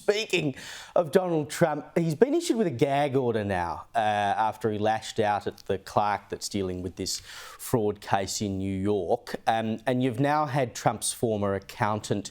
Speaking of Donald Trump, he's been issued with a gag order now after he lashed out at the clerk that's dealing with this fraud case in New York. And you've now had Trump's former accountant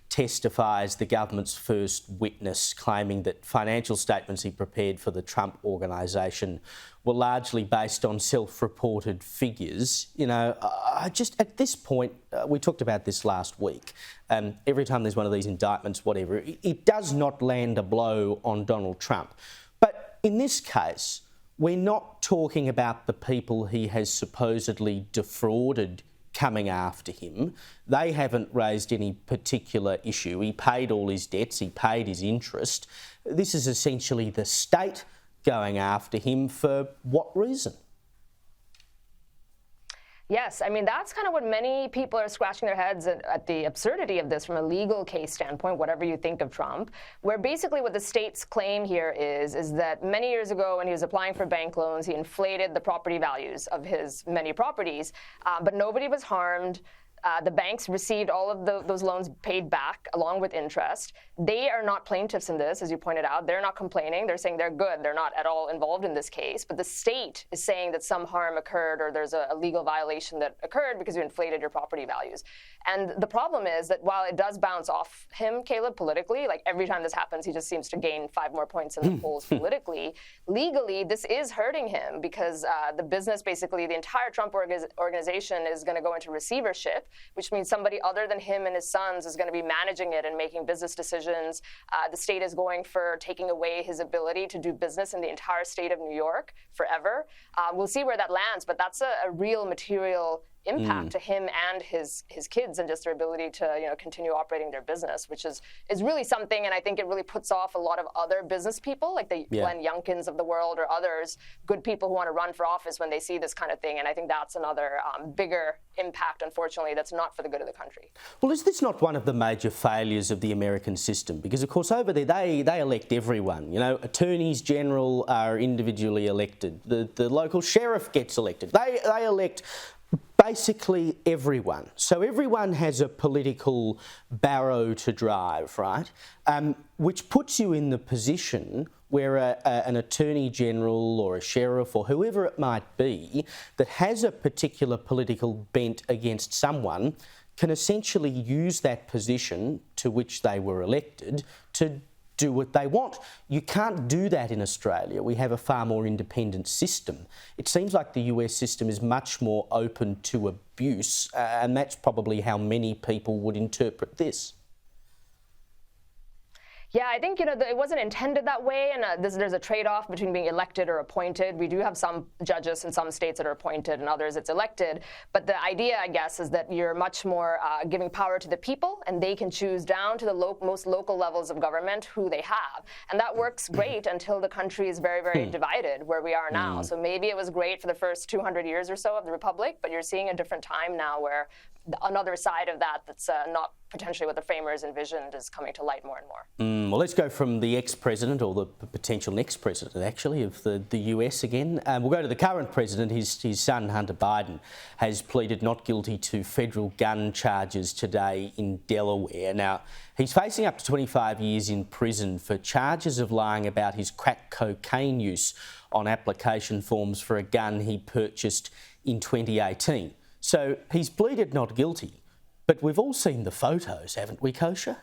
testify as the government's first witness, claiming that financial statements he prepared for the Trump organisation were largely based on self-reported figures. You know, I just at this point, we talked about this last week. Every time there's one of these indictments, whatever, it does not land a blow on Donald Trump. But in this case, we're not talking about the people he has supposedly defrauded coming after him. They haven't raised any particular issue. He paid all his debts, he paid his interest. This is essentially the state going after him for what reason? Yes, I mean, that's kind of what many people are scratching their heads at the absurdity of this from a legal case standpoint, whatever you think of Trump, where basically what the state's claim here is that many years ago when he was applying for bank loans, he inflated the property values of his many properties, but nobody was harmed. The banks received all of those loans paid back along with interest. They are not plaintiffs in this, as you pointed out. They're not complaining. They're saying they're good. They're not at all involved in this case. But the state is saying that some harm occurred or there's a legal violation that occurred because you inflated your property values. And the problem is that while it does bounce off him, Caleb, politically, like every time this happens, he just seems to gain 5 more points in the polls politically. Legally, this is hurting him because the business, basically the entire Trump organization is going to go into receivership, which means somebody other than him and his sons is going to be managing it and making business decisions. The state is going for taking away his ability to do business in the entire state of New York forever. We'll see where that lands, but that's a real material impact to him and his kids and just their ability to continue operating their business, which is really something. And I think it really puts off a lot of other business people like the Glenn Youngkins of the world or others, good people who want to run for office when they see this kind of thing. And I think that's another bigger impact, unfortunately, that's not for the good of the country. Well, is this not one of the major failures of the American system? Because, of course, over there, they elect everyone. You know, attorneys general are individually elected. The local sheriff gets elected. They elect basically everyone. So everyone has a political barrow to drive, right? Which puts you in the position where an attorney general or a sheriff or whoever it might be that has a particular political bent against someone can essentially use that position to which they were elected to do what they want. You can't do that in Australia. We have a far more independent system. It seems like the US system is much more open to abuse, and that's probably how many people would interpret this. Yeah, I think, it wasn't intended that way, and there's a trade-off between being elected or appointed. We do have some judges in some states that are appointed and others it's elected, but the idea, I guess, is that you're much more giving power to the people, and they can choose down to the most local levels of government who they have. And that works great until the country is very, very divided, where we are now. So maybe it was great for the first 200 years or so of the Republic, but you're seeing a different time now where another side of that that's not potentially what the framers envisioned is coming to light more and more. Well, let's go from the ex-president, or the potential next president, actually, of the US again. We'll go to the current president. His son, Hunter Biden, has pleaded not guilty to federal gun charges today in Delaware. Now, he's facing up to 25 years in prison for charges of lying about his crack cocaine use on application forms for a gun he purchased in 2018. So he's pleaded not guilty, but we've all seen the photos, haven't we, Kosha?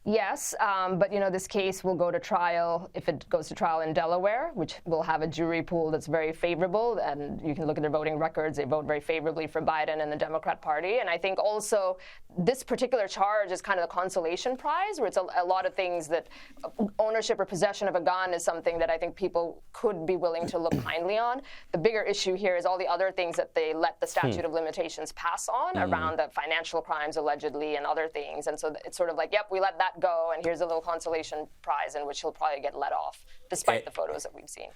Yes, but this case will go to trial if it goes to trial in Delaware, which will have a jury pool that's very favourable, and you can look at their voting records. They vote very favourably for Biden and the Democrat Party. And I think also this particular charge is kind of the consolation prize, where it's a lot of things that ownership or possession of a gun is something that I think people could be willing to look kindly on. The bigger issue here is all the other things that they let the statute of limitations pass on around the financial crimes allegedly and other things. And so it's sort of like, yep, we let that go, and here's a little consolation prize in which he'll probably get let off, despite the photos that we've seen.